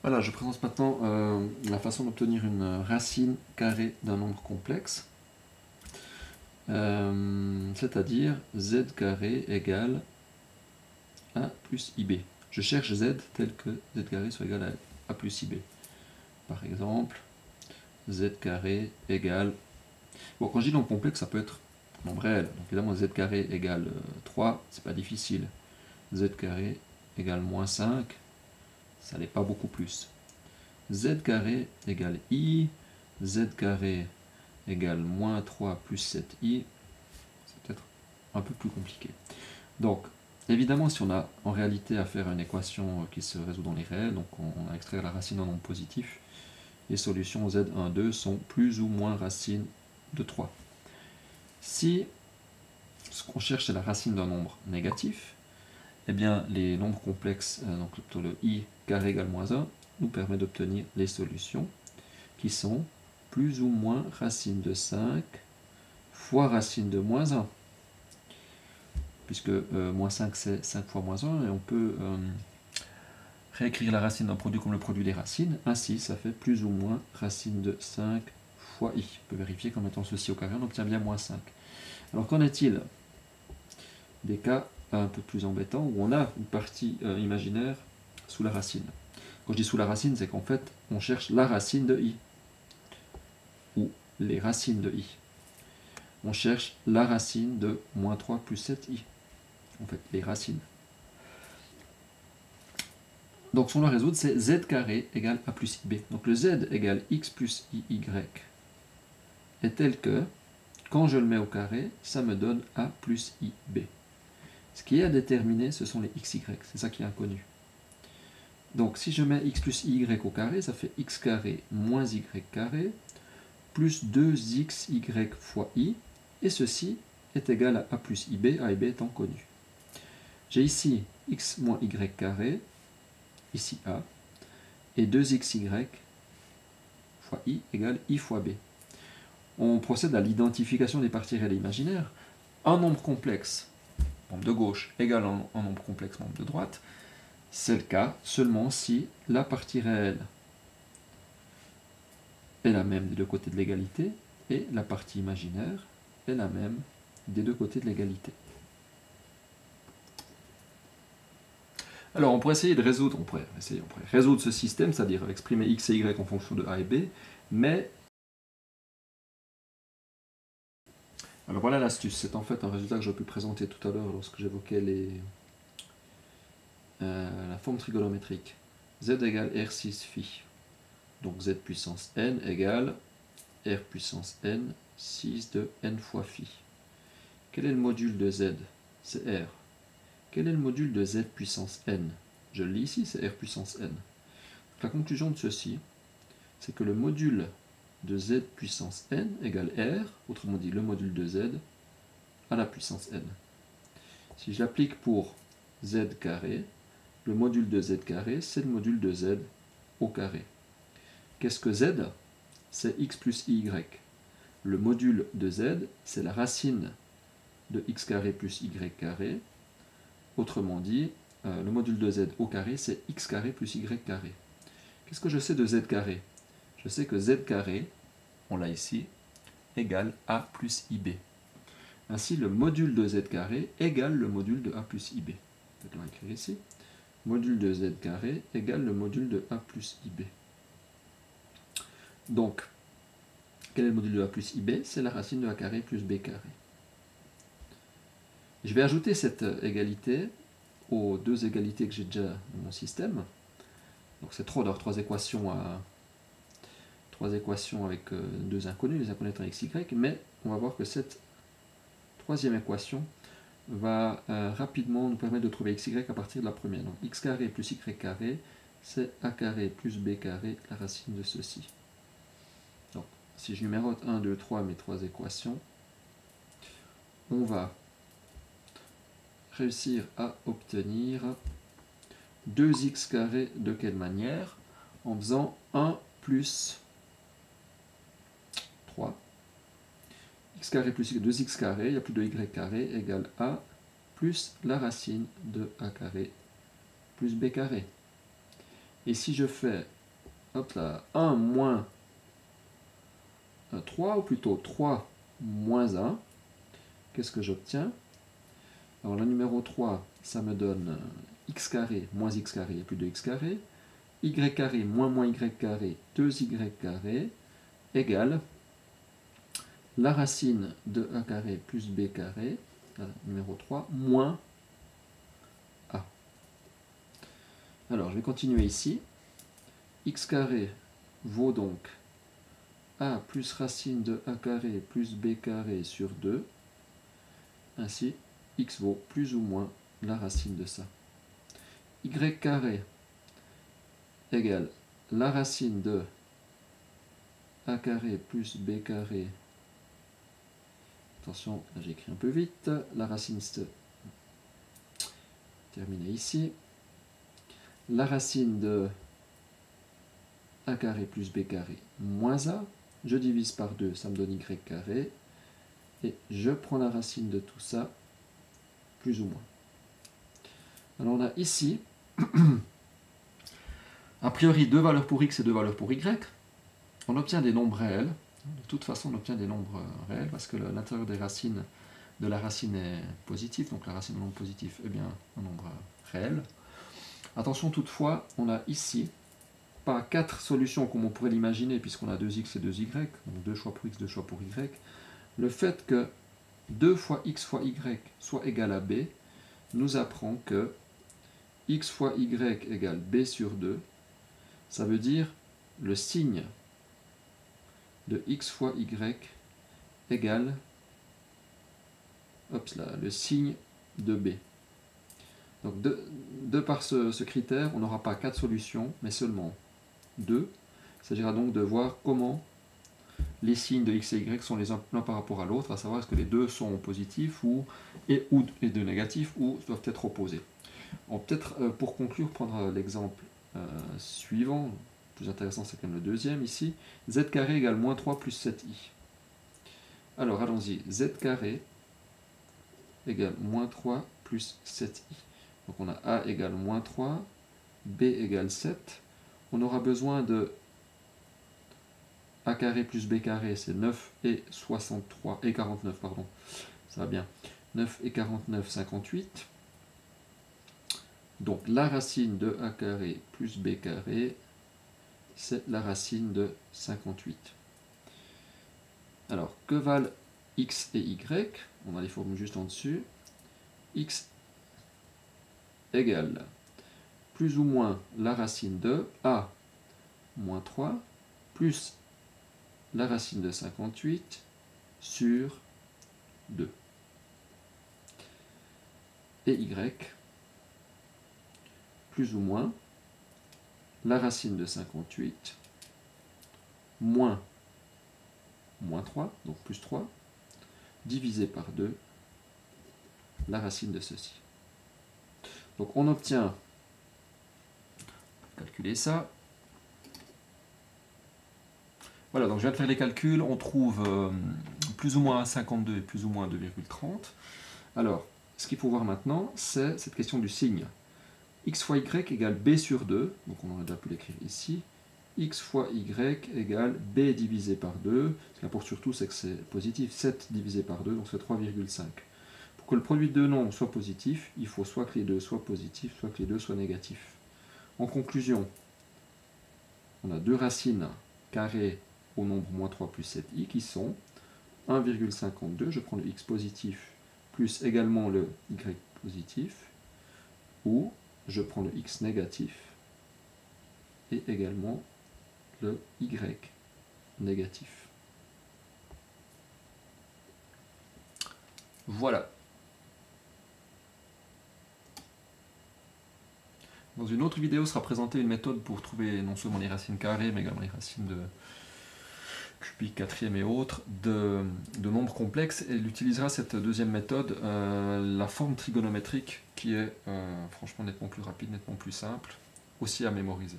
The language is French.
Voilà, je présente maintenant la façon d'obtenir une racine carrée d'un nombre complexe, c'est-à-dire z carré égale a plus ib. Je cherche z tel que z carré soit égal à a plus ib. Par exemple, z carré égale... Bon, quand je dis nombre complexe, ça peut être nombre réel. Donc évidemment, z carré égale 3, c'est pas difficile. Z carré égale moins 5, ça n'est pas beaucoup plus. Z carré égale I, Z carré égale moins 3 plus 7i, c'est peut-être un peu plus compliqué. Donc, évidemment, si on a en réalité à faire une équation qui se résout dans les réels, donc on a extrait la racine d'un nombre positif, les solutions Z1, 2 sont plus ou moins racine de 3. Si ce qu'on cherche c'est la racine d'un nombre négatif, eh bien les nombres complexes, donc plutôt le I carré égale moins 1, nous permet d'obtenir les solutions qui sont plus ou moins racine de 5 fois racine de moins 1. Puisque moins 5 c'est 5 fois moins 1, et on peut réécrire la racine d'un produit comme le produit des racines. Ainsi, ça fait plus ou moins racine de 5 fois i. On peut vérifier qu'en mettant ceci au carré, on obtient bien moins 5. Alors qu'en est-il des cas un peu plus embêtants où on a une partie imaginaire sous la racine? Quand je dis sous la racine, c'est qu'en fait, on cherche la racine de i, ou les racines de i. On cherche la racine de moins 3 plus 7i. En fait, les racines. Donc, ce qu'on doit résoudre, c'est z carré égale a plus ib. Donc, le z égale x plus iy est tel que, quand je le mets au carré, ça me donne a plus ib. Ce qui est à déterminer, ce sont les xy. C'est ça qui est inconnu. Donc, si je mets x plus iy au carré, ça fait x carré moins y carré plus 2xy fois i. Et ceci est égal à a plus ib, a et b étant connu. J'ai ici x moins y carré, ici a, et 2xy fois i égale i fois b. On procède à l'identification des parties réelles et imaginaires. Un nombre complexe, membre de gauche, égale un nombre complexe, membre de droite. C'est le cas seulement si la partie réelle est la même des deux côtés de l'égalité et la partie imaginaire est la même des deux côtés de l'égalité. Alors on pourrait essayer de résoudre, on pourrait résoudre ce système, c'est-à-dire exprimer x et y en fonction de a et b, mais... Alors voilà l'astuce, c'est en fait un résultat que j'aurais pu présenter tout à l'heure lorsque j'évoquais la forme trigonométrique. Z égale R6 phi. Donc z puissance n égale R puissance n, 6 de n fois phi. Quel est le module de z? C'est R. Quel est le module de z puissance n? Je le lis ici, c'est R puissance n. Donc la conclusion de ceci, c'est que le module de z puissance n égale R, autrement dit le module de z à la puissance n. Si je l'applique pour z carré, le module de z carré, c'est le module de z au carré. Qu'est-ce que z? C'est x plus iy. Le module de z, c'est la racine de x carré plus y carré. Autrement dit, le module de z au carré, c'est x carré plus y carré. Qu'est-ce que je sais de z carré? Je sais que z carré, on l'a ici, égale a plus ib. Ainsi, le module de z carré égale le module de a plus ib. Je vais l'écrire ici. Module de z carré égale le module de a plus ib. Donc, quel est le module de a plus ib? C'est la racine de a carré plus b carré. Je vais ajouter cette égalité aux deux égalités que j'ai déjà dans mon système. Donc c'est trop d'avoir trois équations avec deux inconnus, les inconnus étant x, y, mais on va voir que cette troisième équation va rapidement nous permettre de trouver x, y à partir de la première. Donc x carré plus y carré, c'est a carré plus b carré, la racine de ceci. Donc si je numérote 1, 2, 3 mes trois équations, on va réussir à obtenir 2x carré de quelle manière? En faisant 1 plus 3. X carré plus 2x carré, il n'y a plus de y carré, égale a plus la racine de a carré plus b carré. Et si je fais, hop là, 1 moins 3, ou plutôt 3 moins 1, qu'est-ce que j'obtiens? Alors le numéro 3, ça me donne x carré moins x carré et plus 2x carré, y carré moins y carré, 2y carré, égale la racine de a carré plus b carré, numéro 3, moins a. Alors je vais continuer ici. X carré vaut donc a plus racine de a carré plus b carré sur 2. Ainsi, x vaut plus ou moins la racine de ça. Y carré égale la racine de a carré plus b carré. Attention, là j'écris un peu vite. La racine se termine ici. La racine de a carré plus b carré moins a. Je divise par 2, ça me donne y carré. Et je prends la racine de tout ça, plus ou moins. Alors on a ici, a priori, 2 valeurs pour x et 2 valeurs pour y. On obtient des nombres réels. De toute façon, on obtient des nombres réels parce que l'intérieur des racines de la racine est positif. Donc la racine de nombre positif est bien un nombre réel. Attention toutefois, on a ici pas 4 solutions comme on pourrait l'imaginer puisqu'on a 2x et 2y. Donc 2 choix pour x, 2 choix pour y. Le fait que 2 fois x fois y soit égal à b nous apprend que x fois y égale b sur 2. Ça veut dire le signe de x fois y égale le signe de b. Donc de par ce critère, on n'aura pas 4 solutions, mais seulement 2. Il s'agira donc de voir comment les signes de x et y sont les uns l'un par rapport à l'autre, à savoir est-ce que les deux sont positifs et les deux négatifs ou doivent être opposés. On va peut-être, pour conclure, prendre l'exemple suivant. Le plus intéressant, c'est quand même le deuxième ici. Z carré égale moins 3 plus 7i. Alors, allons-y. Z carré égale moins 3 plus 7i. Donc, on a A égale moins 3, B égale 7. On aura besoin de A carré plus B carré, c'est 9 et 63, et 49, pardon. Ça va bien. 9 et 49, 58. Donc la racine de A carré plus B carré, c'est la racine de 58. Alors, que valent x et y? On a les formules juste en dessus. X égale plus ou moins la racine de A moins 3 plus la racine de 58 sur 2. Et y plus ou moins la racine de 58 moins 3, donc plus 3, divisé par 2, la racine de ceci. Donc on obtient, calculer ça. Voilà, donc je viens de faire les calculs, on trouve plus ou moins 52 et plus ou moins 2,30. Alors, ce qu'il faut voir maintenant, c'est cette question du signe. X fois y égale b sur 2, donc on aurait déjà pu l'écrire ici. X fois y égale b divisé par 2, ce qui importe surtout c'est que c'est positif, 7 divisé par 2, donc c'est 3,5. Pour que le produit de deux nombres soit positif, il faut soit que les deux soient positifs, soit que les deux soient négatifs. En conclusion, on a deux racines carrées au nombre moins 3 plus 7i qui sont 1,52, je prends le x positif plus également le y positif, ou je prends le x négatif et également le y négatif. Voilà. Dans une autre vidéo sera présentée une méthode pour trouver non seulement les racines carrées, mais également les racines de cubique, quatrième et autres, de nombres complexes. Et elle utilisera cette deuxième méthode, la forme trigonométrique, qui est franchement nettement plus rapide, nettement plus simple, aussi à mémoriser.